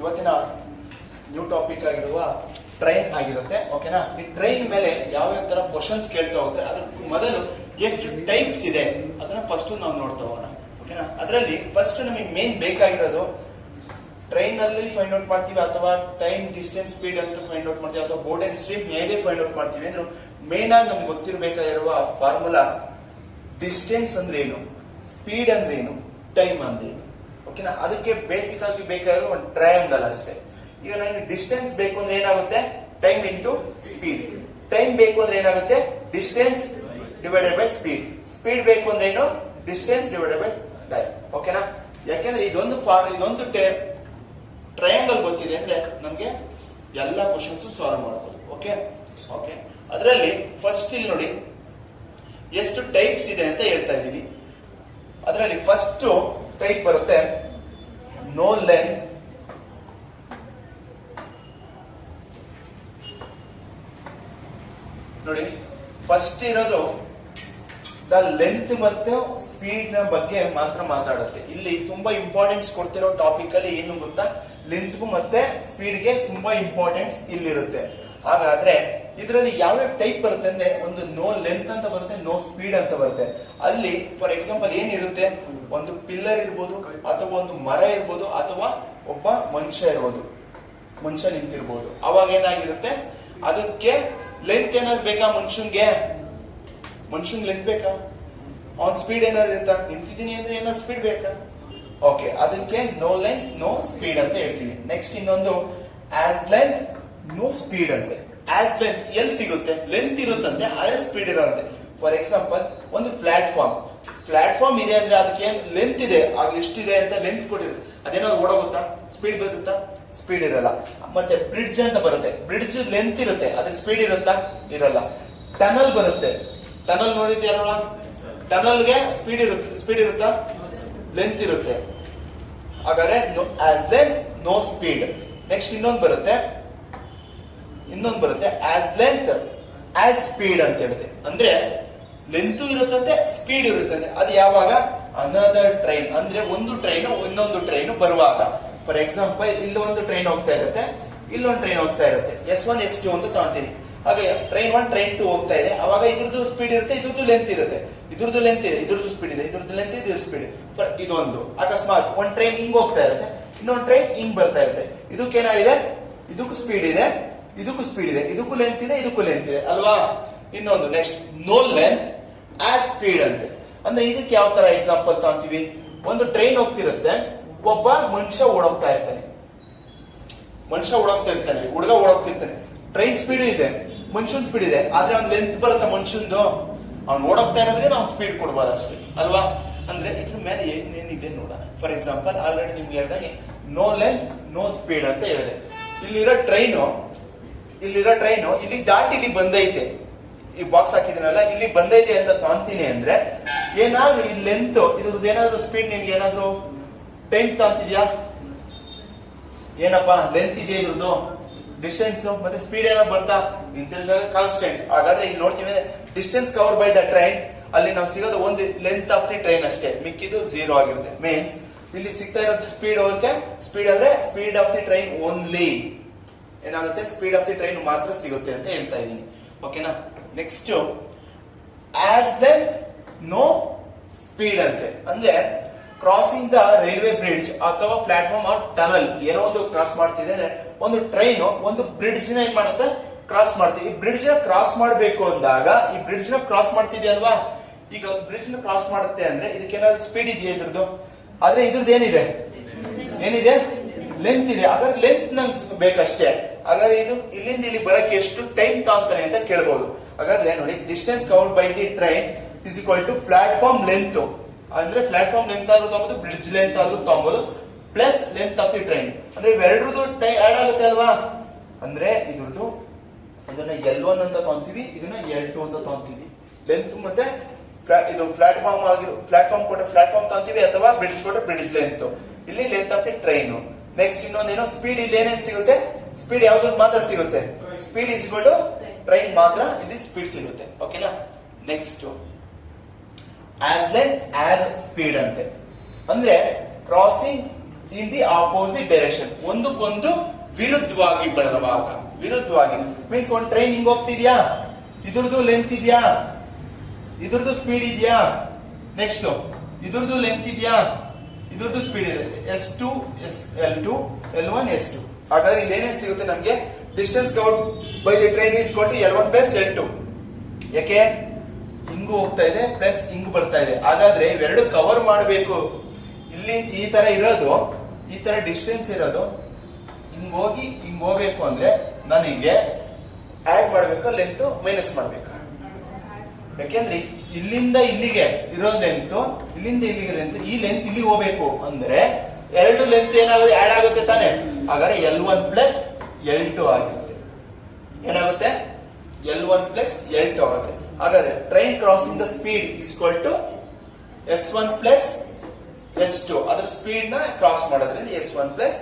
ಇವತ್ತಿನ new topic ಆಗಿರುವ train ಆಗಿರುತ್ತೆ. ಓಕೆನಾ? ಈ ಟ್ರೈನ್ ಮೇಲೆ ಯಾವ ತರ ಕ್ವಶನ್ಸ್ ಕೇಳ್ತಾ ಹೋಗುತ್ತೆ, ಅದ್ರ ಮೊದಲು ಎಷ್ಟು ಟೈಪ್ಸ್ ಇದೆ ಅದನ್ನ ಫಸ್ಟ್ ನಾವು ನೋಡ್ತಾ ಹೋಗೋಣ. ಓಕೆನಾ? ಅದರಲ್ಲಿ ಫಸ್ಟ್ ನಮಗೆ ಮೇನ್ ಬೇಕಾಗಿರೋದು ಟ್ರೈನ್ ಅಲ್ಲಿ ಫೈಂಡ್ ಔಟ್ ಮಾಡ್ತೀವಿ ಅಥವಾ ಟೈಮ್ ಡಿಸ್ಟೆನ್ಸ್ ಸ್ಪೀಡ್ ಅಂತ ಫೈಂಡ್ ಔಟ್ ಮಾಡ್ತೀವಿ ಅಥವಾ ಬೋರ್ಡ್ ಅಂಡ್ ಸ್ಟ್ರೀಮ್ ಹೇಗೆ ಫೈಂಡ್ ಔಟ್ ಮಾಡ್ತೀವಿ ಅಂದ್ರೆ ಮೇನ್ ಆಗಿ ನಮ್ಗೆ ಗೊತ್ತಿರಬೇಕಾಗಿರುವ ಫಾರ್ಮುಲಾ ಡಿಸ್ಟೆನ್ಸ್ ಅಂದ್ರೆ ಏನು, ಸ್ಪೀಡ್ ಅಂದ್ರೆ ಏನು, ಟೈಮ್ ಅಂದ್ರೆ ಏನು. ಓಕೆನಾ? ಅದಕ್ಕೆ ಬೇಸಿಕ್ ಆಗಿ ಬೇಕಾಗಿರೋ ಒಂದು ಟ್ರಯಾಂಗಲ್ ಅಷ್ಟೇ. ಈಗ ನನಗೆ ಡಿಸ್ಟೆನ್ಸ್ ಬೇಕು ಅಂದ್ರೆ ಏನಾಗುತ್ತೆ, ಟೈಮ್ ಇಂಟು ಸ್ಪೀಡ್. ಟೈಮ್ ಬೇಕು ಅಂದ್ರೆ ಏನಾಗುತ್ತೆ, distance divided by speed. Speed ಬೇಕು ಅಂದ್ರೆ ಏನು, ಡಿಸ್ಟೆನ್ಸ್ ಡಿವೈಡೆಡ್ ಬೈ ಟೈಮ್. ಓಕೆನಾ? ಯಾಕೆಂದ್ರೆ ಇದೊಂದು ಟ್ರಯಾಂಗಲ್ ಗೊತ್ತಿದೆ ಅಂದ್ರೆ ನಮ್ಗೆ ಎಲ್ಲಾ ಕ್ವಶನ್ಸ್ ಸಾಲ್ವ್ ಮಾಡಬಹುದು. ಓಕೆ ಓಕೆ ಅದರಲ್ಲಿ ಫಸ್ಟ್ ಇಲ್ಲಿ ನೋಡಿ ಎಷ್ಟು ಟೈಪ್ಸ್ ಇದೆ ಅಂತ ಹೇಳ್ತಾ ಇದ್ದೀನಿ. ಅದರಲ್ಲಿ ಫಸ್ಟ್ ಟೈಪ್ ಬರುತ್ತೆ ನೋ ಲೆಂತ್, ನೋಡಿ ಫಸ್ಟ್ ಇರೋದು ದ ಲೆಂತ್ ಮತ್ತು ಸ್ಪೀಡ್ ನ ಬಗ್ಗೆ ಮಾತ್ರ ಮಾತಾಡುತ್ತೆ. ಇಲ್ಲಿ ತುಂಬಾ ಇಂಪಾರ್ಟೆನ್ಸ್ ಕೊಡ್ತಿರೋ ಟಾಪಿಕ್ ಅಲ್ಲಿ ಏನು ಗೊತ್ತಾ, ಲೆಂತ್ಗೂ ಮತ್ತೆ ಸ್ಪೀಡ್ಗೆ ತುಂಬಾ ಇಂಪಾರ್ಟೆನ್ಸ್ ಇಲ್ಲಿರುತ್ತೆ. ಹಾಗಾದ್ರೆ ಇದರಲ್ಲಿ ಯಾವ ಟೈಪ್ ಬರುತ್ತೆ ಅಂದ್ರೆ ಒಂದು ನೋ ಲೆಂತ್ ಅಂತ ಬರುತ್ತೆ, ನೋ ಸ್ಪೀಡ್ ಅಂತ ಬರುತ್ತೆ. ಅಲ್ಲಿ ಫಾರ್ ಎಕ್ಸಾಂಪಲ್ ಏನಿರುತ್ತೆ, ಒಂದು ಪಿಲ್ಲರ್ ಇರ್ಬೋದು ಅಥವಾ ಒಂದು ಮರ ಇರ್ಬೋದು ಅಥವಾ ಒಬ್ಬ ಮನುಷ್ಯ ಇರ್ಬೋದು, ಮನುಷ್ಯ ನಿಂತಿರ್ಬೋದು. ಅವಾಗ ಏನಾಗಿರುತ್ತೆ, ಅದಕ್ಕೆ ಲೆಂತ್ ಏನಾದ್ರು ಬೇಕಾ, ಮನುಷ್ಯನ್ಗೆ ಲೆಂತ್ ಬೇಕಾ, ಅವನ್ ಸ್ಪೀಡ್ ಏನಾದ್ರು ಇರುತ್ತಾ, ನಿಂತಿದ್ದೀನಿ ಅಂದ್ರೆ ಏನಾದ್ರು ಸ್ಪೀಡ್ ಬೇಕಾ. ಓಕೆ, ಅದಕ್ಕೆ ನೋ ಲೆಂತ್ ನೋ ಸ್ಪೀಡ್ ಅಂತ ಹೇಳ್ತೀವಿ. ನೆಕ್ಸ್ಟ್ ಇನ್ನೊಂದು ಆಸ್ ಲೆಂತ್ ನೋ ಸ್ಪೀಡ್ ಅಂತೆ. ಆಸ್ ಲೆಂತ್ ಎಲ್ಲಿ ಸಿಗುತ್ತೆ, ಲೆಂತ್ ಇರುತ್ತಂತೆ ಆದ್ರೆ ಸ್ಪೀಡ್ ಇರೋಂತೆ. ಫಾರ್ ಎಕ್ಸಾಂಪಲ್ ಒಂದು ಪ್ಲಾಟ್ಫಾರ್ಮ್ ಇದೆ ಅಂದ್ರೆ ಅದಕ್ಕೆ ಲೆಂತ್ ಇದೆ, ಆಗ ಎಷ್ಟಿದೆ ಅಂತ ಲೆಂತ್ ಕೊಟ್ಟಿರುತ್ತೆ. ಅದೇನಾದ್ರು ಓಡೋಗುತ್ತಾ, ಸ್ಪೀಡ್ ಬರುತ್ತಾ, ಸ್ಪೀಡ್ ಇರಲ್ಲ. ಮತ್ತೆ ಬ್ರಿಡ್ಜ್ ಅಂತ ಬರುತ್ತೆ, ಬ್ರಿಡ್ಜ್ ಲೆಂತ್ ಇರುತ್ತೆ, ಅದ್ರ ಸ್ಪೀಡ್ ಇರುತ್ತಾ, ಇರಲ್ಲ. ಟನಲ್ ಬರುತ್ತೆ, ಟನಲ್ ನೋಡಿದ್ಯಾರಲ್ಲ, ಟನಲ್ಗೆ ಸ್ಪೀಡ್ ಇರುತ್ತಾ, ಲೆಂತ್ ಇರುತ್ತೆ. ಹಾಗಾದ್ರೆ has length no speed. Next ಇನ್ನೊಂದು ಬರುತ್ತೆ ಆಸ್ ಲೆಂತ್ ಆಸ್ ಸ್ಪೀಡ್ ಅಂತ ಹೇಳುತ್ತೆ. ಅಂದ್ರೆ ಲೆಂತ್ ಇರುತ್ತಂತೆ, ಸ್ಪೀಡ್ ಇರುತ್ತಂತೆ. ಅದು ಯಾವಾಗ, ಅನದರ್ ಟ್ರೈನ್ ಅಂದ್ರೆ ಒಂದು ಟ್ರೈನ್ ಇನ್ನೊಂದು ಟ್ರೈನ್ ಬರುವಾಗ. ಫಾರ್ ಎಕ್ಸಾಂಪಲ್ ಇಲ್ಲಿ ಒಂದು ಟ್ರೈನ್ ಹೋಗ್ತಾ ಇರುತ್ತೆ, ಇಲ್ಲೊಂದು ಟ್ರೈನ್ ಹೋಗ್ತಾ ಇರುತ್ತೆ, S1 S2 ಅಂತ ತಗೊಂತೀನಿ. ಹಾಗೆ ಟ್ರೈನ್ 1 ಟ್ರೈನ್ 2 ಹೋಗ್ತಾ ಇದೆ, ಅವಾಗ ಇದ್ರದ್ದು ಸ್ಪೀಡ್ ಇರುತ್ತೆ, ಇದ್ರದ್ದು ಲೆಂತ್ ಇರುತ್ತೆ. ಇದ್ರದ್ದು ಲೆಂತ್ ಇದೆ, ಇದ್ರದ್ದು ಸ್ಪೀಡ್ ಇದೆ, ಇದ್ರದ್ದು ಲೆಂತ್ ಇದೆ, ಇದ್ರ ಸ್ಪೀಡ್. ಇದೊಂದು ಅಕಸ್ಮಾತ್ ಒಂದ್ ಟ್ರೈನ್ ಹಿಂಗ್ ಹೋಗ್ತಾ ಇರುತ್ತೆ, ಇನ್ನೊಂದು ಟ್ರೈನ್ ಹಿಂಗ್ ಬರ್ತಾ ಇರುತ್ತೆ. ಇದಕ್ಕೇನಾಗಿದೆ, ಇದಕ್ಕೂ ಸ್ಪೀಡ್ ಇದೆ, ಇದಕ್ಕೂ ಸ್ಪೀಡ್ ಇದೆ, ಇದಕ್ಕೂ ಲೆಂತ್ ಇದೆ, ಇದಕ್ಕೂ ಲೆಂತ್ ಇದೆ ಅಲ್ವಾ. ಇನ್ನೊಂದು next no length as speed ಅಂತೆ. ಅಂದ್ರೆ ಇದಕ್ಕೆ ಯಾವ ತರ ಎಕ್ಸಾಂಪಲ್ ತಗೊಂತೀವಿ, ಒಂದು ಟ್ರೈನ್ ಹೋಗ್ತಿರುತ್ತೆ, ಒಬ್ಬ ಮನುಷ್ಯ ಓಡೋಗ್ತಾ ಇರ್ತಾನೆ, ಹುಡುಗ ಓಡೋಗ್ತಿರ್ತಾನೆ. ಟ್ರೈನ್ ಸ್ಪೀಡ್ ಇದೆ, ಮನುಷ್ಯನ್ ಸ್ಪೀಡ್ ಇದೆ, ಆದ್ರೆ ಅವ್ನ್ ಲೆಂತ್ ಬರುತ್ತೆ ಮನುಷ್ಯಂದು. ಅವ್ನು ಓಡೋಗ್ತಾ ಇರೋದ್ರೆ ನಾವು ಸ್ಪೀಡ್ ಕೊಡ್ಬೋದು ಅಷ್ಟೇ ಅಲ್ವಾ. ಅಂದ್ರೆ ಇದ್ರ ಮೇಲೆ ಏನೇನಿದೆ ನೋಡೋಣ. ಫಾರ್ ಎಕ್ಸಾಂಪಲ್ ಆಲ್ರೆಡಿ ನಿಮ್ಗೆ ಹೇಳಿದಾಗೆ ನೋ ಲೆಂತ್ ನೋ ಸ್ಪೀಡ್ ಅಂತ ಹೇಳಿದೆ. ಇಲ್ಲಿರೋ ಟ್ರೈನು ಇಲ್ಲಿ ದಾಟಿ ಇಲ್ಲಿ ಬಂದೈತೆ, ಈ ಬಾಕ್ಸ್ ಹಾಕಿದ್ರಲ್ಲ ಇಲ್ಲಿ ಬಂದೈತೆ ಅಂತ ತಾಂತೀನಿ ಅಂದ್ರೆ ಏನಾದ್ರು ಈ ಲೆಂತ್ ಇದ್ರದ್ದು ಏನಾದ್ರು ಸ್ಪೀಡ್ ನಿಮ್ಗೆ ಏನಾದ್ರು ಟೈಮ್ ತಾಂತಿದ್ಯಾ, ಏನಪ್ಪಾ ಲೆಂತ್ ಇದೆ ಇದ್ರದ್ದು, ಡಿಸ್ಟೆನ್ಸ್ ಮತ್ತೆ ಸ್ಪೀಡ್ ಏನಾದ್ರು ಬರ್ತಾ, ಕಾನ್ಸ್ಟೆಂಟ್. ಹಾಗಾದ್ರೆ ಇಲ್ಲಿ ನೋಡ್ತೀವಿ distance cover by the train, ಅಲ್ಲಿ ನಾವು ಸಿಗೋದು ಒಂದು ಲೆಂತ್ ಆಫ್ ದಿ ಟ್ರೈನ್ ಅಷ್ಟೇ, ಮಿಕ್ಕಿದ್ದು 0 ಆಗಿರುತ್ತೆ. ಮೀನ್ಸ್ ಇಲ್ಲಿ ಸಿಗ್ತಾ ಇರೋದು ಸ್ಪೀಡ್ ಹೋಗಕ್ಕೆ, ಸ್ಪೀಡ್ ಅಂದ್ರೆ speed of the train only ಏನಾಗುತ್ತೆ, ಸ್ಪೀಡ್ ಆಫ್ ದಿ ಟ್ರೈನ್ ಮಾತ್ರ ಸಿಗುತ್ತೆ ಅಂತ ಹೇಳ್ತಾ ಇದ್ದೀನಿ. ಓಕೆನಾ? Next as length no speed ಅಂತೆ. ಅಂದ್ರೆ ಕ್ರಾಸಿಂಗ್ ದ ರೈಲ್ವೆ ಬ್ರಿಡ್ಜ್ ಅಥವಾ ಪ್ಲಾಟ್ಫಾರ್ಮ್ ಆರ್ ಟನಲ್, ಏನೋ ಒಂದು ಕ್ರಾಸ್ ಮಾಡ್ತಿದೆ ಅಂದ್ರೆ ಒಂದು ಟ್ರೈನ್ ಒಂದು ಬ್ರಿಡ್ಜ್ ನ ಏನ್ ಮಾಡುತ್ತೆ, ಕ್ರಾಸ್ ಮಾಡ್ತೀವಿ. ಈ ಬ್ರಿಡ್ಜ್ ನ ಕ್ರಾಸ್ ಮಾಡಬೇಕು ಅಂದಾಗ ಈ ಬ್ರಿಡ್ಜ್ ನ ಕ್ರಾಸ್ ಮಾಡ್ತಿದ್ಯಲ್ವಾ, ಈಗ ಬ್ರಿಡ್ಜ್ ನ ಕ್ರಾಸ್ ಮಾಡುತ್ತೆ ಅಂದ್ರೆ ಇದಕ್ಕೇನಾದ್ರು ಸ್ಪೀಡ್ ಇದೆಯಾ ಇದ್ರದ್ದು, ಆದ್ರೆ ಇದ್ರದ್ದು ಏನಿದೆ ಲೆಂತ್ ಇದೆ. ಹಾಗಾದ್ರೆ ಲೆಂತ್ ನಂಗೆ ಬೇಕಷ್ಟೇ. ಹಾಗಾದ್ರೆ ಇದು ಇಲ್ಲಿಂದ ಇಲ್ಲಿ ಬರಕ್ಕೆ ಎಷ್ಟು ಟೈಮ್ ತಾಂತಾನೆ ಅಂತ ಕೇಳಬಹುದು. ಹಾಗಾದ್ರೆ ನೋಡಿ distance covered by the train is equal to platform length. ಅಂದ್ರೆ ಪ್ಲಾಟ್ಫಾರ್ಮ್ ಲೆಂತ್ ಆದ್ರೂ ತಗೋಬಹುದು, ಬ್ರಿಡ್ಜ್ ಲೆಂತ್ ಆದ್ರೂ ತಗೋಬಹುದು, plus length of the train. ಅಂದ್ರೆ ಇವೆರಡರದ್ದು ಟೈಮ್ ಆಡ್ ಆಗುತ್ತೆ ಅಲ್ವಾ. ಅಂದ್ರೆ ಇದ್ರದ್ದು ಇದನ್ನ L1 ಅಂತ ತಗೊಂತೀವಿ, ಇದನ್ನ L2 ಅಂತ ತಗೊಂತೀವಿ. ಲೆಂತ್ ಮತ್ತೆ ಇದು ಪ್ಲಾಟ್ಫಾರ್ಮ್ ಕೊಟ್ಟ ಪ್ಲಾಟ್ಫಾರ್ಮ್ ತಗೊಂತೀವಿ ಅಥವಾ ಬ್ರಿಡ್ಜ್ ಕೊಟ್ಟ ಬ್ರಿಡ್ಜ್ ಲೆಂತ್. ಇಲ್ಲಿ length of the train. Next ಇನ್ನೊಂದೇನೋ ಸ್ಪೀಡ್, ಇಲ್ಲಿ ಏನೇನು ಸಿಗುತ್ತೆ, ಸ್ಪೀಡ್ ಯಾವ್ದು ಮಾತ್ರ ಸಿಗುತ್ತೆ, speed is equal to train ಮಾತ್ರ ಇಲ್ಲಿ ಸ್ಪೀಡ್ ಸಿಗುತ್ತೆ. ಓಕೆನಾ? Next as length as speed ಅಂತೆ. ಅಂದ್ರೆ crossing in the opposite direction, ಒಂದಕ್ಕೊಂದು ವಿರುದ್ಧವಾಗಿ ಬರುವಾಗ. ವಿರುದ್ಧವಾಗಿ ಮೀನ್ಸ್ ಒಂದು ಟ್ರೈನ್ ಹಿಂಗ್ ಹೋಗ್ತಿದ್ಯಾ, ಇದ್ರದ್ದು ಲೆಂತ್ ಇದೆಯಾ, ಇದ್ರದ್ದು ಸ್ಪೀಡ್ ಇದೆಯಾ, ನೆಕ್ಸ್ಟ್ ಇದ್ರದ್ದು ಲೆಂತ್ ಇದೆಯಾ, ಇದ್ರದ್ದು ಸ್ಪೀಡ್ ಇದೆ, S2 L2 L1 S2. ಹಾಗಾದ್ರೆ ಇಲ್ಲಿ ಏನೇನ್ ಸಿಗುತ್ತೆ ನಮ್ಗೆ, distance covered by the train is equal to L1 plus L2. ಯಾಕೆ ಹಿಂಗೂ ಹೋಗ್ತಾ ಇದೆ ಪ್ಲಸ್ ಹಿಂಗ್ ಬರ್ತಾ ಇದೆ, ಹಾಗಾದ್ರೆ ಇವೆರಡು ಕವರ್ ಮಾಡಬೇಕು. ಇಲ್ಲಿ ಈ ತರ ಇರೋದು, ಈ ತರ ಡಿಸ್ಟೆನ್ಸ್ ಇರೋದು ಹಿಂಗ್ ಹೋಗಿ ಹಿಂಗ್ ಹೋಗ್ಬೇಕು ಅಂದ್ರೆ ನನಗೆ ಆಡ್ ಮಾಡ್ಬೇಕು, ಲೆಂತ್ ಮೈನಸ್ ಮಾಡ್ಬೇಕು. ಯಾಕೆಂದ್ರೆ ಇಲ್ಲಿಂದ ಇಲ್ಲಿಗೆ ಇರೋ ಲೆಂತ್, ಇಲ್ಲಿಂದ ಇಲ್ಲಿಗೆ ಲೆಂತ್, ಈ ಲೆಂತ್ ಇಲ್ಲಿಗೆ ಹೋಗ್ಬೇಕು ಅಂದ್ರೆ ಎರಡು ಲೆಂತ್ ಏನಾಗುತ್ತೆ, ಆಡ್ ಆಗುತ್ತೆ ತಾನೆ. ಹಾಗಾದ್ರೆ L1 ಪ್ಲಸ್ L2 ಆಗುತ್ತೆ. ಏನಾಗುತ್ತೆ, L1 ಪ್ಲಸ್ L2 ಆಗುತ್ತೆ. ಹಾಗಾದ್ರೆ train crossing the speed is equal to S1 plus S2. ಅದರ ಸ್ಪೀಡ್ ನ ಕ್ರಾಸ್ ಮಾಡೋದ್ರಿಂದ S1 ಪ್ಲಸ್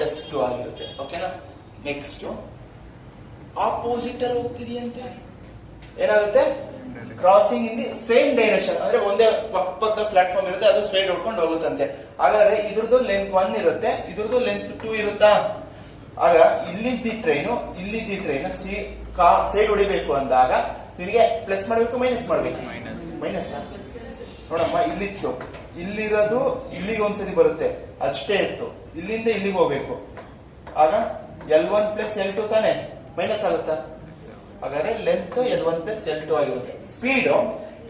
S2 ಆಗಿರುತ್ತೆ. ಓಕೆನಾ. ನೆಕ್ಸ್ಟ್ ಆಪೋಸಿಟ್ ಅಲ್ಲಿ ಹೋಗ್ತಿದೆಯಂತೆ, ಏನಾಗುತ್ತೆ, crossing in the same direction, ಅಂದ್ರೆ ಒಂದೇ ಪಕ್ಕದ ಪ್ಲಾಟ್ಫಾರ್ಮ್ ಇರುತ್ತೆ, ಅದು ಸ್ಪೀಡ್ ಹೊಡ್ಕೊಂಡು ಹೋಗುತ್ತಂತೆ. ಹಾಗಾದ್ರೆ ಇದ್ರದ್ದು ಲೆಂತ್ 1 ಇರುತ್ತೆ, ಇದ್ರದ್ದು ಲೆಂತ್ 2 ಇರುತ್ತಾ. ಆಗ ಇಲ್ಲಿದ್ದ ಟ್ರೈನು ಸೈಡ್ ಹೊಡಿಬೇಕು ಅಂದಾಗ ನಿನಗೆ ಪ್ಲಸ್ ಮಾಡ್ಬೇಕು ಮೈನಸ್ ಮಾಡ್ಬೇಕು, ಮೈನಸ್. ನೋಡಮ್ಮ, ಇಲ್ಲಿತ್ತು, ಇಲ್ಲಿರೋದು ಇಲ್ಲಿಗೆ ಒಂದ್ಸತಿ ಬರುತ್ತೆ, ಅಷ್ಟೇ ಇತ್ತು, ಇಲ್ಲಿಂದ ಇಲ್ಲಿಗೆ ಹೋಗ್ಬೇಕು. ಆಗ L1 ಪ್ಲಸ್ L2 ತಾನೆ, ಮೈನಸ್ ಆಗುತ್ತಾ. ಹಾಗಾದ್ರೆ ಲೆಂತ್ L1 ಪ್ಲಸ್ L2 ಆಗಿರುತ್ತೆ. ಸ್ಪೀಡ್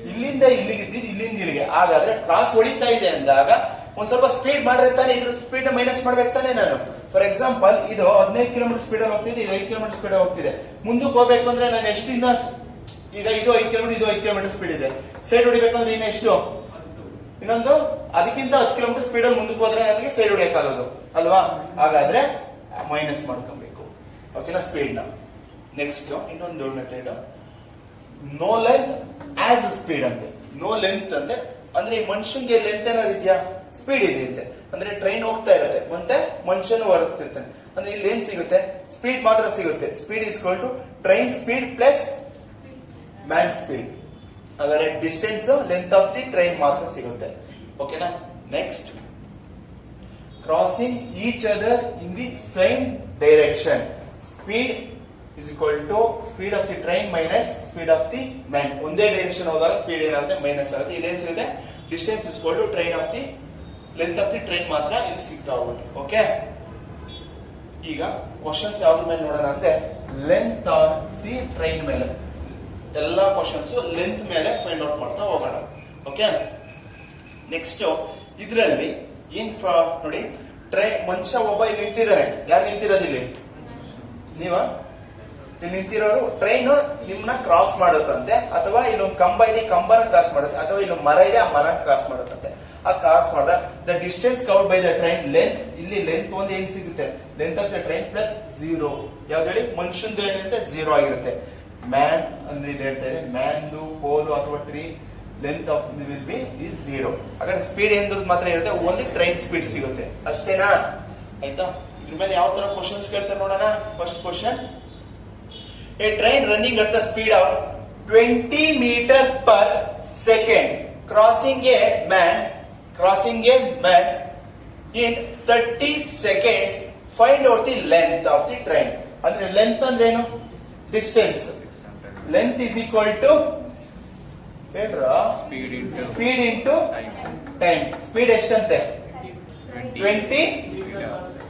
ಇಲ್ಲಿಂದ ಇಲ್ಲಿಗೆ ಇದ್ದಿದ್ದು ಇಲ್ಲಿಂದ ಇಲ್ಲಿಗೆ, ಹಾಗಾದ್ರೆ ಕ್ರಾಸ್ ಹೊಡಿತಾ ಇದೆ ಅಂದಾಗ ಒಂದ್ ಸ್ವಲ್ಪ ಸ್ಪೀಡ್ ಮಾಡ್ರೆ ತಾನೆ ಇದ್ರ ಸ್ಪೀಡ್ ಮೈನಸ್ ಮಾಡ್ಬೇಕು ತಾನೆ ನಾನು. ಫಾರ್ ಎಕ್ಸಾಂಪಲ್, ಇದು 15 ಕಿಲೋಮೀಟರ್ ಸ್ಪೀಡ್ ಅಲ್ಲಿ ಹೋಗ್ತಿದೆ, ಇದು 5 ಕಿಲೋಮೀಟರ್ ಸ್ಪೀಡ್ ಹೋಗ್ತಿದೆ. ಮುಂದಕ್ಕೆ ಹೋಗ್ಬೇಕು ಅಂದ್ರೆ ನಾನು ಎಷ್ಟಿಂದ, ಈಗ ಇದು 5 ಕಿಲೋಮೀಟರ್, ಇದು 5 ಕಿಲೋಮೀಟರ್ ಸ್ಪೀಡ್ ಇದೆ, ಸೈಡ್ ಹೊಡಿಬೇಕಂದ್ರೆ ಇನ್ನು ಎಷ್ಟು, ಇನ್ನೊಂದು ಅದಕ್ಕಿಂತ 10 ಕಿಲೋಮೀಟರ್ ಸ್ಪೀಡ್ ಅಲ್ಲಿ ಮುಂದಕ್ಕೆ ಹೋದ್ರೆ ನನಗೆ ಸೈಡ್ ಹೊಡಿಯಕ್ಕಾಗೋದು ಅಲ್ವಾ. ಹಾಗಾದ್ರೆ ಮೈನಸ್ ಮಾಡ್ಕೊಬೇಕು. ಓಕೆನಾ, ಸ್ಪೀಡ್ ನ. ನೆಕ್ಸ್ಟ್ ಇನ್ನೊಂದು method, no length as speed ಅಂತೆ. ನೋ ಲೆಂತ್ ಅಂತೆ ಅಂದ್ರೆ ಮನುಷ್ಯನ್ಗೆ ಲೆಂತ್ ಏನಾದ್ರು ಇದೆಯಾ, ಸ್ಪೀಡ್ ಇದೆ ಅಂತೆ. ಅಂದ್ರೆ ಟ್ರೈನ್ ಹೋಗ್ತಾ ಇರುತ್ತೆ ಮತ್ತೆ ಮನುಷ್ಯನು ಹೊರಗ್ತಿರ್ತಾನೆ, ಅಂದ್ರೆ ಇಲ್ಲಿ ಏನ್ ಸಿಗುತ್ತೆ, ಸ್ಪೀಡ್ ಮಾತ್ರ ಸಿಗುತ್ತೆ. Speed is equal to train speed plus man speed. ಹಾಗಾದ್ರೆ distance length of the train ಮಾತ್ರ ಸಿಗುತ್ತೆ. ಓಕೆನಾ. Next, crossing each other in the same direction. Speed is equal to speed of the train minus speed of the man. ಒಂದೇ direction ಹೋದಾಗ speed ಏನಾಗುತ್ತೆ, minus ಆಗುತ್ತೆ. ಇಲ್ಲಿ ಏನ್ ಸಿಗುತ್ತೆ, distance is equal to train of the length of the train ಮಾತ್ರ ಇಲ್ಲಿ ಸಿಗ್ತಾ ಹೋಗುತ್ತೆ. ಓಕೆ. ಈಗ ಕ್ವಶನ್ಸ್ ಯಾವ್ದ್ರ ಮೇಲೆ ನೋಡೋಣ ಅಂದ್ರೆ ಲೆಂತ್ ಆಫ್ ದಿ ಟ್ರೈನ್ ಮೇಲೆ. ಎಲ್ಲಾ ಕ್ವಶನ್ಸ್ ಲೆಂತ್ ಮೇಲೆ ಫೈಂಡ್ ಔಟ್ ಮಾಡ್ತಾ ಹೋಗೋಣ. ಓಕೆ. ನೆಕ್ಸ್ಟ್ ಇದ್ರಲ್ಲಿ ಏನ್ ನೋಡಿ, ಟ್ರೈನ್ ಮನುಷ್ಯ ಒಬ್ಬ ಇಲ್ಲಿ ನಿಂತಿದ್ದಾನೆ. ಯಾರು ನಿಂತಿರೋದು ಇಲ್ಲಿ, ನೀವ ಇಲ್ಲಿ ನಿಂತಿರೋರು. ಟ್ರೈನ್ ನಿಮ್ನ ಕ್ರಾಸ್ ಮಾಡುತ್ತಂತೆ, ಅಥವಾ ಇಲ್ಲೊಂದು ಕಂಬ ಇದೆ, ಕಂಬನ ಕ್ರಾಸ್ ಮಾಡುತ್ತೆ, ಅಥವಾ ಇಲ್ಲೊಂದು ಮರ ಇದೆ, ಆ ಮರ ಕ್ರಾಸ್ ಮಾಡುತ್ತಂತೆ. ಆ ಕ್ರಾಸ್ ಮಾಡಿದ್ರೆ the distance covered by the train length, ಇಲ್ಲಿ ಲೆಂತ್ ಒಂದು ಏನ್ ಸಿಗುತ್ತೆ, length of the train plus 0. ಯಾವ್ದು ಹೇಳಿ, ಮನುಷ್ಯಂದು ಏನಿರುತ್ತೆ 0 ಆಗಿರುತ್ತೆ. ಮ್ಯಾನ್ ಅಂದ್ರೆ ಇಲ್ಲಿ ಹೇಳ್ತಾ ಇದೆ, ಮ್ಯಾನ್ದು ಪೋಲು ಅಥವಾ tree length of will be is 0. ಹಾಗಾದ್ರೆ ಸ್ಪೀಡ್ ಏನ್ದು ಮಾತ್ರ ಇರುತ್ತೆ, ಓನ್ಲಿ ಟ್ರೈನ್ ಸ್ಪೀಡ್ ಸಿಗುತ್ತೆ ಅಷ್ಟೇನಾ. ಆಯ್ತಾ. ಇದ್ರ ಮೇಲೆ ಯಾವ ತರ ಕ್ವಶನ್ಸ್ ಕೇಳ್ತಾರೆ ನೋಡೋಣ. First question, a train running at the speed of 20 meter per second crossing a man in 30 seconds, find out the length of the train. ಅಂದ್ರೆ ಲೆಂತ್ ಅಂದ್ರೆ ಏನು, distance. Length is equal to ಹೇಳ್ರಾ, speed into time. Speed ಎಷ್ಟಂತೆ, 20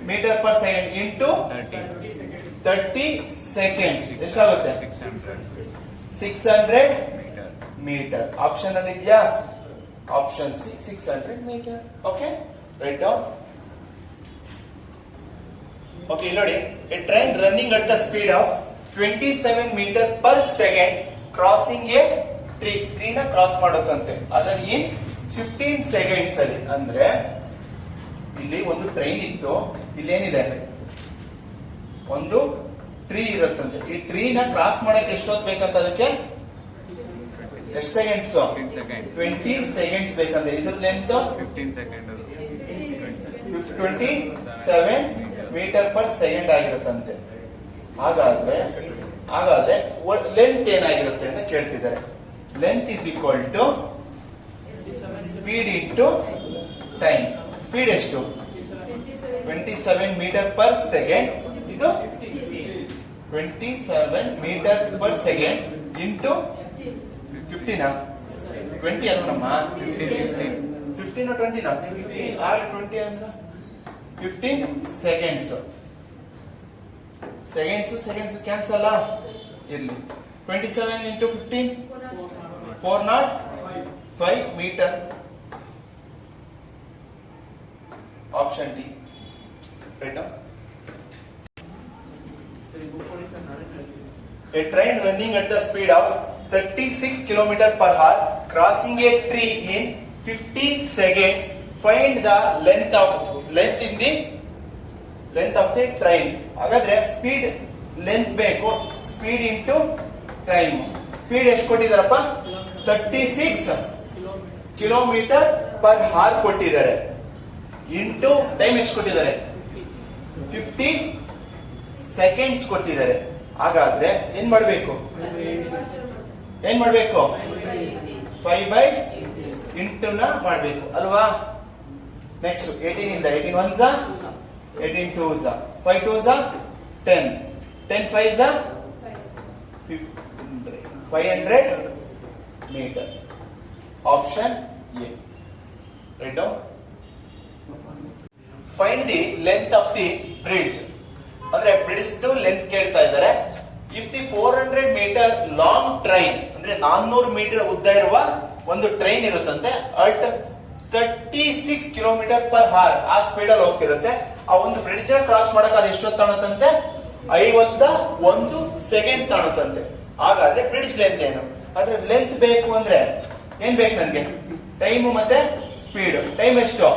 meter per second into 30 seconds. ಎಷ್ಟಾಗುತ್ತೆ, 600 meter. Option ಅಲ್ಲಿ ಇದೆಯಾ, option C 600 meter. Okay, right down. Okay, ಇಲ್ಲಿ ನೋಡಿ, a train running at the speed of 27 metre per second crossing a ಟ್ರೀನ cross ಮಾಡುತ್ತಂತೆ. ಹಾಗಾಗಿ in 15 seconds ಅಲ್ಲಿ, ಅಂದ್ರೆ ಇಲ್ಲಿ ಒಂದು ಟ್ರೈನ್ ಇತ್ತು, ಇಲ್ಲೇನಿದೆ, ಒಂದು ಟ್ರೀ ಇರುತ್ತಂತೆ. ಈ ಟ್ರೀನ ಕ್ರಾಸ್ ಮಾಡಕ್ಕೆ ಎಷ್ಟೊತ್ತು ಬೇಕಂತ, ಅದಕ್ಕೆ ಎಷ್ಟು ಸೆಕೆಂಡ್ಸ್, 20 ಸೆಕೆಂಡ್ಸ್ ಬೇಕಂದ್ರೆ. ಇದ್ರ ಲೆಂತ್ 27 ಮೀಟರ್ ಪರ್ ಸೆಕೆಂಡ್ ಆಗಿರುತ್ತಂತೆ. ಹಾಗಾದ್ರೆ ಲೆಂತ್ ಏನಾಗಿರುತ್ತೆ ಅಂತ ಕೇಳ್ತಿದ್ದಾರೆ. Length is equal to speed into time. Speed ಎಷ್ಟು, 27 ಮೀಟರ್ ಪರ್ ಸೆಕೆಂಡ್. ಇದು 27 ಮೀಟರ್ ಪರ್ ಸೆಕೆಂಡ್ ಇಂಟು 15 20 ಅಲ್ವಮ್ಮ 15 20 20 ಅಂದ್ರೆ 15 ಸೆಕೆಂಡ್ಸ್. ಸೆಕೆಂಡ್ಸ್ ಕ್ಯಾನ್ಸಲ್ ಇರ್ಲಿ. 27 ಇಂಟು 15 405 metre. Option D right. A train running at the speed of 36 km per hour crossing a tree in 50 seconds. Find the length of the train. ಹಾಗಾದ್ರೆ speed length ಬೇಕು. Speed into time. Speed ಎಷ್ಟು ಕೊಟ್ಟಿದಾರಪ್ಪ? 36 kilometre per ಹಾರ್ ಕೊಟ್ಟಿದ್ದಾರೆ. Into time ಎಷ್ಟು ಕೊಟ್ಟಿದ್ದಾರೆ? 50 seconds ಕೊಟ್ಟಿದ್ದಾರೆ. ಹಾಗಾದ್ರೆ ಏನ್ ಮಾಡ್ಬೇಕು? 5/8 ಮಾಡ್ಬೇಕು ಅಲ್ವಾ? ನೆಕ್ಸ್ಟ್ 18 ಇಂದ 18 1s 18 2s 5 2s 10 10 5s 500 metre. Option A right. Find the length of the bridge. ಅಂದ್ರೆ ಬ್ರಿಡ್ಜ್ ಲೆಂತ್ ಕೇಳ್ತಾ ಇದ್ದಾರೆ. If the 400 metre long train ಅಂದ್ರೆ 400 ಮೀಟರ್ ಉದ್ದ ಇರುವ ಒಂದು ಟ್ರೈನ್ ಇರುತ್ತಂತೆ. ಅಟ್ 36 ಕಿಲೋಮೀಟರ್ ಪರ್ ಹಾರ್ ಆ ಸ್ಪೀಡ್ ಅಲ್ಲಿ ಹೋಗ್ತಿರುತ್ತೆ. ಆ ಒಂದು ಬ್ರಿಡ್ಜ್ ಕ್ರಾಸ್ ಮಾಡಕ್ ಅದು ಎಷ್ಟೊತ್ತು ತಾಣುತ್ತಂತೆ? 51 ಸೆಕೆಂಡ್ ತಾಣುತ್ತಂತೆ. ಹಾಗಾದ್ರೆ ಬ್ರಿಡ್ಜ್ ಲೆಂತ್ ಏನು? ಆದ್ರೆ ಲೆಂತ್ ಬೇಕು ಅಂದ್ರೆ ಏನ್ ಬೇಕು ನನ್ಗೆ? ಟೈಮ್ ಮತ್ತೆ ಸ್ಪೀಡ್. ಟೈಮ್ ಎಷ್ಟು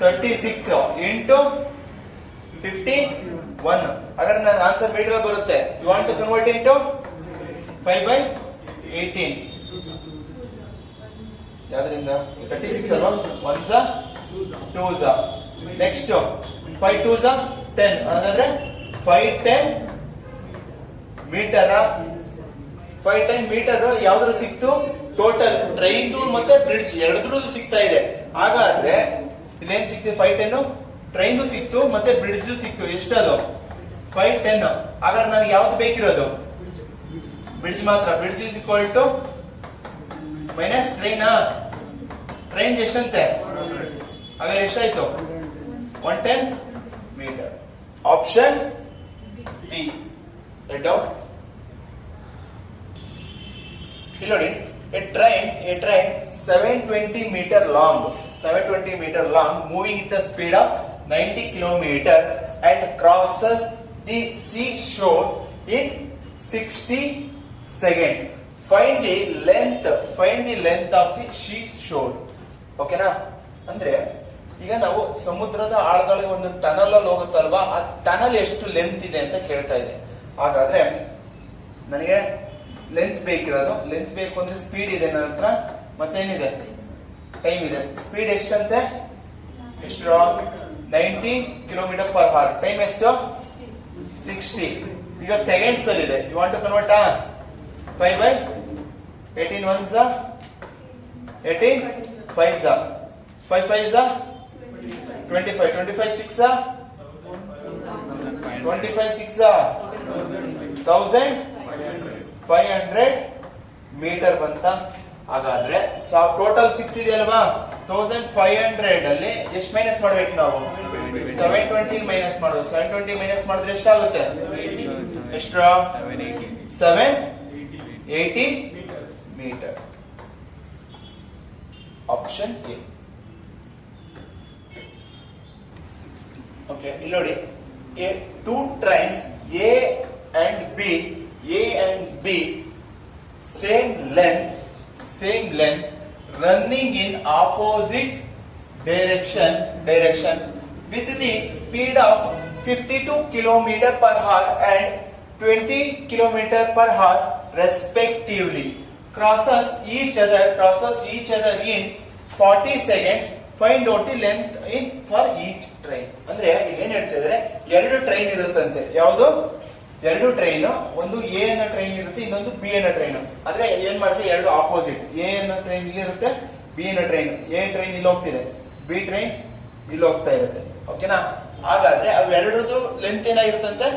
36 ಇಂಟು 51. ಹಾಗಾದ್ರೆ ನನ್ನ ಆನ್ಸರ್ ಮೀಟರ್ ಬರುತ್ತೆ. You want to convert into 5/18. ಯಾವ್ದ್ರಿಂದ? 36 ಅಲ್ವಾ? 1s 2s. Next 5 2s 10. ಹಾಗಾದ್ರೆ 510 ಮೀಟರ್. 510 ಮೀಟರ್ ಯಾವ್ದು ಸಿಕ್ತು? ಟೋಟಲ್ ಟ್ರೈನ್ ಮತ್ತೆ ಬ್ರಿಡ್ಜ್ ಎರಡರದ್ದು ಸಿಗ್ತಾ ಇದೆ. ಹಾಗಾದ್ರೆ ಇಲ್ಲೇನ್ ಸಿಕ್ತು? 510 ಟ್ರೈನ್ ಸಿಕ್ತು ಮತ್ತೆ ಬ್ರಿಡ್ಜ್ ಸಿಕ್ತು. ಎಷ್ಟದು? 510. ಹಾಗಾದ್ರೆ ನನಗೆ ಯಾವ್ದು ಬೇಕಿರೋದು? ಬ್ರಿಡ್ಜ್ ಮಾತ್ರ. Bridge is equal to minus train. Train ಎಷ್ಟಂತೆ? ಹಾಗಾದ್ರೆ ಎಷ್ಟಾಯ್ತು? 110 ಮೀಟರ್. Option D right. ಇಲ್ಲಿ ನೋಡಿ, a train 720 meter long moving with a speed of 90 kilometer and crosses the seashore in 60 seconds. Find the length of the seashore. ಓಕೆನಾ? ಅಂದ್ರೆ ಈಗ ನಾವು ಸಮುದ್ರದ ಆಳದೊಳಗೆ ಒಂದು ಟನಲ್ ಅಲ್ಲಿ ಹೋಗುತ್ತಲ್ವಾ, ಆ ಟನಲ್ ಎಷ್ಟು ಲೆಂತ್ ಇದೆ ಅಂತ ಕೇಳ್ತಾ ಇದೆ. ಹಾಗಾದ್ರೆ ನನಗೆ ಲೆಂತ್ ಬೇಕಿರೋದು. ಲೆಂತ್ ಬೇಕು ಅಂದ್ರೆ ಸ್ಪೀಡ್ ಇದೆ ನನ್ನ ಹತ್ರ, ಮತ್ತೇನಿದೆ? ಟೈಮ್ ಇದೆ. ಸ್ಪೀಡ್ ಎಷ್ಟಂತೆ? ಎಷ್ಟು? 90 ಕಿಲೋಮೀಟರ್ ಪರ್ ಹಾರ್. ಟೈಮ್ ಎಷ್ಟು? 60. ಈಗ ಸೆಕೆಂಡ್ಸ್ ಅಲ್ಲಿ ಇದೆ. You want to convert 5/18 1s 18 5s 5 5s 25 25 6 25 6 1500 metre ಬಂತ. ಹಾಗಾದ್ರೆ ಟೋಟಲ್ ಸಿಕ್ತಿದೆ ಅಲ್ವಾ? 1500 ಅಲ್ಲಿ ಎಷ್ಟು ಮೈನಸ್ ಮಾಡ್ಬೇಕು ನಾವು? 720 ಮೈನಸ್ ಮಾಡೋದು. 720 ಮೈನಸ್ ಮಾಡಿದ್ರೆ ಎಷ್ಟಾಗುತ್ತೆ? ಎಷ್ಟು? 780 ಮೀಟರ್. Option A. ಓಕೆ, ಇಲ್ಲಿ ನೋಡಿ, two trains A and B same length running in opposite direction with the speed of 52 km per hour and 20 km per hour respectively crosses each other in 40 seconds. Find out the length in for each train. ಅಂದ್ರೆ ಏನ್ ಹೇಳ್ತಾ ಇದ್ರೆ, ಎರಡು train ಇರುತ್ತಂತೆ. ಯಾವುದು? ಎರಡು train. ಒಂದು A ಅನ್ನೋ ಟ್ರೈನ್ ಇರುತ್ತೆ, ಇನ್ನೊಂದು ಬಿ ಅನ್ನೋ ಟ್ರೈನ್. ಆದ್ರೆ ಏನ್ ಮಾಡುತ್ತೆ? ಎರಡು ಆಪೋಸಿಟ್. ಎ ಅನ್ನೋ ಟ್ರೈನ್ ಇಲ್ಲಿ ಇರುತ್ತೆ, ಬಿ ಅನ್ನೋ ಟ್ರೈನ್. ಎ ಟ್ರೈನ್ ಇಲ್ಲಿ ಹೋಗ್ತಿದೆ, ಬಿ ಟ್ರೈನ್ ಇಲ್ಲಿ ಹೋಗ್ತಾ ಇರುತ್ತೆ. ಓಕೆನಾ? ಹಾಗಾದ್ರೆ ಅವೆರಡದು ಲೆಂತ್ ಏನಾಗಿರುತ್ತಂತೆ?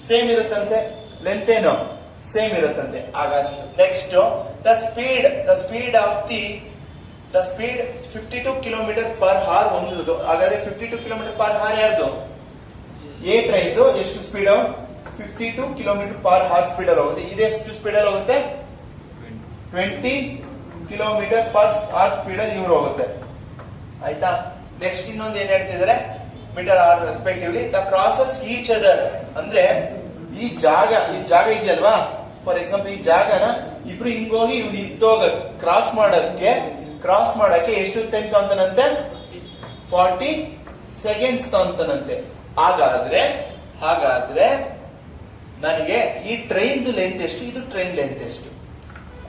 ಸೇಮ್ ಇರುತ್ತಂತೆ. ಲೆಂತ್ ಏನು? ಸೇಮ್ ಇರುತ್ತಂತೆ. ಹಾಗಾದ್ರೆ next the speed of the speed 52 kilometer per hour ಒಂದು. ಹಾಗಾದ್ರೆ 52 ಕಿಲೋಮೀಟರ್ ಪರ್ ಹಾರ್ ಯಾರ್ದು? ಎ ಟ್ರೈದು ಎಷ್ಟು ಸ್ಪೀಡ್? 52 ಕಿಲೋಮೀಟರ್ ಪರ್ ಹಾರ್ ಸ್ಪೀಡ್ ಅಲ್ಲಿ ಹೋಗುತ್ತೆ. ಇದೆಷ್ಟು ಸ್ಪೀಡ್ ಅಲ್ಲಿ ಹೋಗುತ್ತೆ? 20 ಕಿಲೋಮೀಟರ್ ಪರ್ ಹಾರ್ ಸ್ಪೀಡ್ ಅಲ್ಲಿ ಇವ್ರು ಹೋಗುತ್ತೆ. ಆಯ್ತಾ? ನೆಕ್ಸ್ಟ್ ಇನ್ನೊಂದು ಏನ್ ಹೇಳ್ತಿದ್ದಾರೆ? Metre are respectively the crosses each other. ಅಂದ್ರೆ ಈ ಜಾಗ ಇದೆಯಲ್ವಾ, ಫಾರ್ ಎಕ್ಸಾಂಪಲ್ ಈ ಜಾಗನ ಇಬ್ರು ಹಿಂಗೋಗಿ ಇವ್ನು ಇದ್ದೋಗ ಕ್ರಾಸ್ ಮಾಡಕ್ಕೆ ಎಷ್ಟು ಟೈಮ್ ತಗೊಂತಾನಂತೆ? 40 ಸೆಕೆಂಡ್ಸ್ ತಗೊಂತಾನಂತೆ. ಹಾಗಾದ್ರೆ ನನಗೆ ಈ ಟ್ರೈನ್ ಲೆಂತ್ ಎಷ್ಟು, ಇದು ಟ್ರೈನ್ ಲೆಂತ್ ಎಷ್ಟು?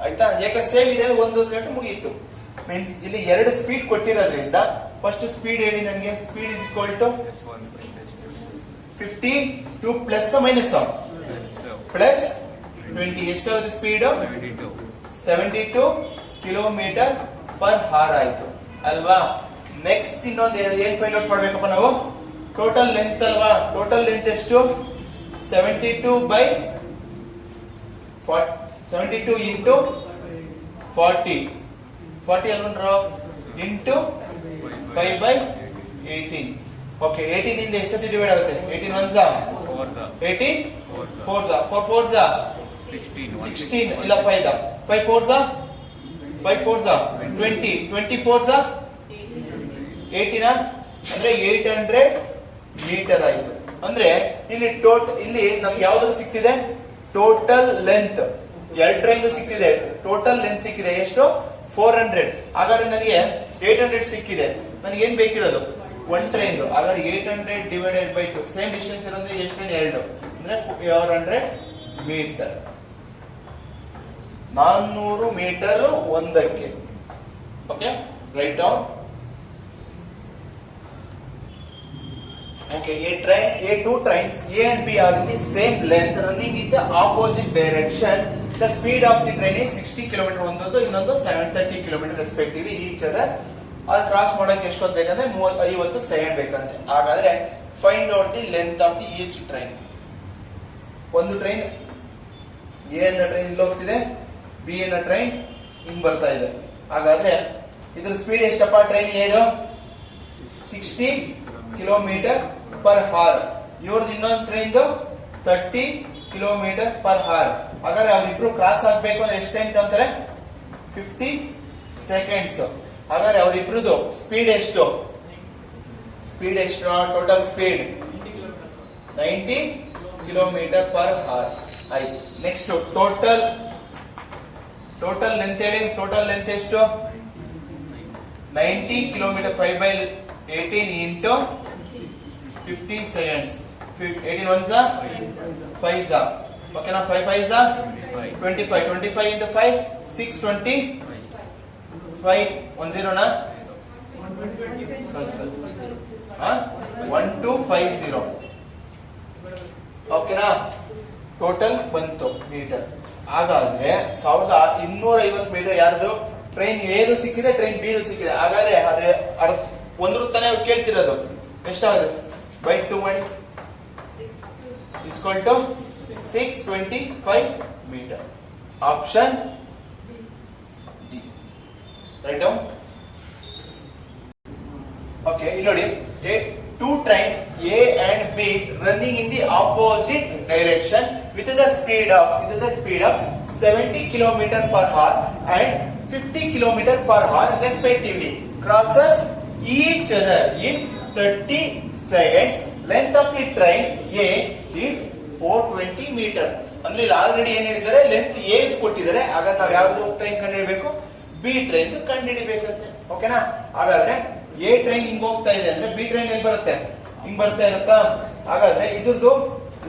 ಆಯ್ತಾ? ಯಾಕೆ ಸೇಮ್ ಇದೆ, ಒಂದು ಗಂಟೆ ಮುಗಿಯಿತು. ಮೀನ್ಸ್ ಇಲ್ಲಿ ಎರಡು ಸ್ಪೀಡ್ ಕೊಟ್ಟಿರೋದ್ರಿಂದ ಫಸ್ಟ್ ಸ್ಪೀಡ್ ಹೇಳಿ ನನಗೆ. Speed is equal to 52 plus minus plus 20 ಎಷ್ಟಾಗುತ್ತೆ ಸ್ಪೀಡ್? 72 ಕಿಲೋಮೀಟರ್ ಪರ್ ಹಾರ್ ಆಯ್ತು ಅಲ್ವಾ? ನೆಕ್ಸ್ಟ್ ಇನ್ನೊಂದು ಏನ್ ಫೈಂಡ್ ಔಟ್ ಮಾಡ್ಬೇಕಪ್ಪ ನಾವು? ಟೋಟಲ್ ಲೆಂತ್ ಅಲ್ವಾ? ಟೋಟಲ್ ಲೆಂತ್ ಎಷ್ಟು? 72 ಬೈ 72 ಇಂಟು 40 ಅಲ್ವನ್ರು ಇಂಟು 5 ಬೈ 18. ಓಕೆ, 18 ಇಂದ ಎಷ್ಟು ಡಿವೈಡ್ ಆಗುತ್ತೆ? 18 1 18 4 4 16 ಇಲ್ಲ 5 5 4 20 24 18 ಅಂದ್ರೆ 800 ಮೀಟರ್ ಆಯ್ತು. ಅಂದ್ರೆ ಇಲ್ಲಿ ನಮ್ಗೆ ಯಾವ್ದು ಸಿಕ್ತಿದೆ? Total length. ಎರಡು ಟ್ರೈನ್ ಸಿಕ್ಕಿದೆ, ಟೋಟಲ್ ಲೆಂತ್ ಸಿಕ್ಕಿದೆ ಎಷ್ಟು? 400. ಹಾಗಾದ್ರೆ ನನಗೆ 800 ಸಿಕ್ಕಿದೆ. ನನಗೆ ಏನ್ ಬೇಕಿರೋದು? One train. ಹಾಗಾದ್ರೆ 800 ಡಿವೈಡೆಡ್ ಬೈ 2 ಸೇಮ್ ಡಿಸ್ಟೆನ್ಸ್ ಇರೋದು ಎಷ್ಟು? 2 ಅಂದ್ರೆ 400 ಮೀಟರ್. 400 ಮೀಟರ್ ಒಂದಕ್ಕೆ. Okay, right down. Okay, two trains A and B are in the same length running in the opposite direction. The speed of the train is 60 km ಒಂದೊಂದು, ಇನ್ನೊಂದು 730 km respectively each other. ಅದು cross ಮಾಡೋಕೆ ಎಷ್ಟೊತ್ತು ಬೇಕಂದ್ರೆ 50 second ಬೇಕಂತೆ. ಹಾಗಾದ್ರೆ find out the length of the each train. ಒಂದು train A ಅನ್ನೋ ಟ್ರೈನ್ ಇಲ್ಲಿ ಹೋಗ್ತಿದೆ, ಬಿ ಅನ್ನೋ ಟ್ರೈನ್ ಹಿಂಗ್ ಬರ್ತಾ ಇದೆ. ಹಾಗಾದ್ರೆ ಇದ್ರ ಸ್ಪೀಡ್ ಎಷ್ಟಪ್ಪ? ಟ್ರೈನ್ ಏದು 60 ಕಿಲೋಮೀಟರ್ ಪರ್ ಹಾರ್. ಇವ್ರದ್ದು ಇನ್ನೊಂದು ಟ್ರೈನ್ 30 ಕಿಲೋಮೀಟರ್ ಪರ್ ಹಾರ್. ಹಾಗಾದ್ರೆ ಅವ್ರಿಬ್ರು ಕ್ರಾಸ್ ಆಗ್ಬೇಕು ಅಂದ್ರೆ ಎಷ್ಟು ಟೈಮ್ ತಗೊಂತಾರೆ? 50 ಸೆಕೆಂಡ್ಸ್. ಹಾಗಾದ್ರೆ ಅವರಿಬ್ರದ್ದು ಸ್ಪೀಡ್ ಎಷ್ಟು? ಟೋಟಲ್ ಸ್ಪೀಡ್ 90 ಕಿಲೋಮೀಟರ್ ಪರ್ ಹಾರ್ ಆಯ್ತು. ನೆಕ್ಸ್ಟ್ ಟೋಟಲ್ ಲೆಂತ್ ಹೇಳಿ. ಟೋಟಲ್ ಲೆಂತ್ ಎಷ್ಟು? 90 kilometre 5 by 18 into 50 seconds. 18 1s 5s. ಓಕೆನಾ? 5 5s 25. 25 into 5 620. 5 10 na 1250. ಓಕೆನಾ? ಟೋಟಲ್ ಬಂತು ಮೀಟರ್. ಹಾಗಾದ್ರೆ 1250 ಮೀಟರ್ ಯಾರ್ದು? ಟ್ರೈನ್ ಎದು ಸಿಕ್ಕಿದೆ, ಟ್ರೈನ್ ಬಿ ಸಿಕ್ಕಿದೆ. ಹಾಗಾದ್ರೆ ಒಂದು ತಾನೇ ಅವ್ರು ಕೇಳ್ತಿರೋದು. ಎಷ್ಟಾಗುತ್ತೆ? ಬೈ 2 ಮಾಡಿ equal to 625 metre. Option D. Right down. Okay, ಇಲ್ಲಿ ನೋಡಿ, two trains A and B running in the opposite direction with the speed of 70 km per hour and 50 km per hour respectively crosses each other in 30 seconds. Length of the train A is 420 meter. ಅಂದ್ರೆ already ಏನ್ ಹೇಳಿದ್ದಾರೆ? Length A ಕೊಟ್ಟಿದ್ದಾರೆ. ಆಗ ನಾವು ಯಾವ್ದು train ಕಂಡುಹಿಡಬೇಕು? B train ಕಂಡುಹಿಡಿಬೇಕಂತೆ. ಓಕೆನಾ? ಹಾಗಾದ್ರೆ ಎ ಟ್ರೈನ್ ಹಿಂಗ್ ಹೋಗ್ತಾ ಇದೆ ಅಂದ್ರೆ ಬಿ ಟ್ರೈನ್ ಎಲ್ಲಿ ಬರುತ್ತೆ? ಹಿಂಗ್ ಬರ್ತಾ ಇರುತ್ತಾ? ಹಾಗಾದ್ರೆ ಇದ್ರದ್ದು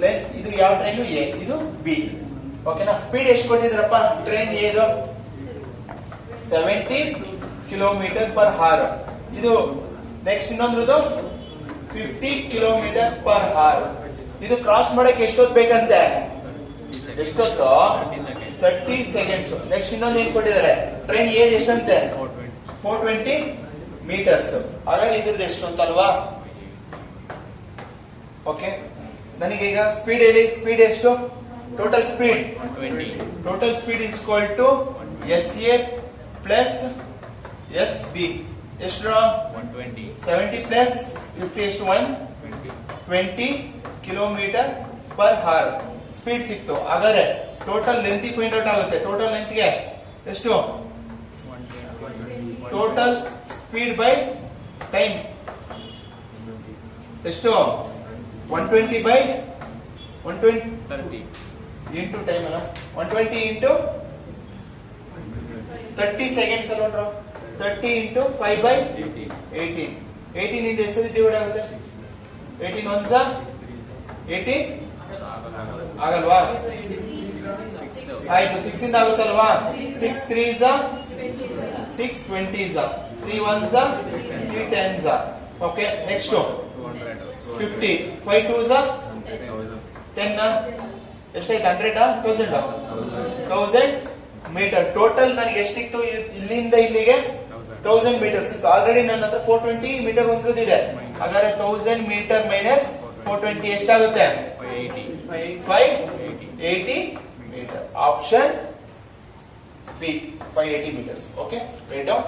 ಲೆಂತ್, ಇದು ಯಾವ ಟ್ರೈನ್? ಎ, ಇದು ಬಿ. ಓಕೆನಾ? ಸ್ಪೀಡ್ ಎಷ್ಟು ಕೊಟ್ಟಿದ್ರಪ್ಪ ಟ್ರೈನ್ ಎದು? 70 ಕಿಲೋಮೀಟರ್ ಪರ್ ಹಾರ್. ಇದು ನೆಕ್ಸ್ಟ್ ಇನ್ನೊಂದ್ರದ್ದು 50 ಕಿಲೋಮೀಟರ್ ಪರ್ ಹಾರ್. ಇದು ಕ್ರಾಸ್ ಮಾಡಕ್ಕೆ ಎಷ್ಟೊತ್ತು ಬೇಕಂತೆ? ಎಷ್ಟೊತ್ತು? 30 ಸೆಕೆಂಡ್ಸ್. ನೆಕ್ಸ್ಟ್ ಇನ್ನೊಂದು ಏನ್ ಕೊಟ್ಟಿದ್ದಾರೆ? ಟ್ರೈನ್ ಏಜ್ ಎಷ್ಟಂತೆ? 420 ಮೀಟರ್ಸ್. ಹಾಗಾದ್ರೆ ಇದ್ರದ್ದು ಎಷ್ಟು ಅಂತಲ್ವಾ? ಓಕೆ, ನನಗೆ ಈಗ ಸ್ಪೀಡ್ ಹೇಳಿ. ಸ್ಪೀಡ್ ಎಷ್ಟು? Total speed. Total speed is equal to S A plus S B. ಎಷ್ಟು? 70 ಪ್ಲಸ್ 50 ಎಷ್ಟು? 120 ಕಿಲೋಮೀಟರ್ ಪರ್ ಅವರ್ ಸ್ಪೀಡ್ ಸಿಕ್ತು. ಹಾಗಾದ್ರೆ ಟೋಟಲ್ ಲೆಂತ್ ಫೈಂಡ್ ಔಟ್ ಆಗುತ್ತೆ. ಟೋಟಲ್ ಲೆಂತ್ ಗೆ ಎಷ್ಟು? ಟೋಟಲ್ ಸ್ಪೀಡ್ ಬೈ ಟೈಮ್ ಎಷ್ಟು? 120 ಬೈ 120 ಇಂಟು ಟೈಮ್ ಅಲ್ಲ, 120 ಇಂಟು 30 ಸೆಕೆಂಡ್ಸ್ ಅಲ್ಲ. 30 ಇಂಟು 5 ಬೈ 18. 18 ಇಂದ ಎಷ್ಟು ಡಿವೈಡ್ ಆಗುತ್ತೆ? 18 ಒನ್ಸ 80 ಆಗಲ್ವಾ? ಆಯ್ತು, 6 ಇಂದ ಆಗುತ್ತಲ್ವಾ? 6 3 6 20 3 1 3 10. ಓಕೆ, ನೆಕ್ಸ್ಟ್ 50 5 2 10 ಎಷ್ಟಾಯ್ತು? 100 1000 ಮೀಟರ್. ಟೋಟಲ್ ನನಗೆ ಎಷ್ಟಿತ್ತು? ಇಲ್ಲಿಂದ ಇಲ್ಲಿಗೆ 1000 ಮೀಟರ್ ಸಿಕ್ತು. ಆಲ್ರೆಡಿ ನನ್ನ ಹತ್ರ 420 ಮೀಟರ್ ಒಂದಿದೆ. ಹಾಗಾದ್ರೆ 1000 ಮೀಟರ್ ಮೈನಸ್ 420 ಎಷ್ಟಾಗುತ್ತೆ? 580 metre. Option B 580 metres. Okay, right down.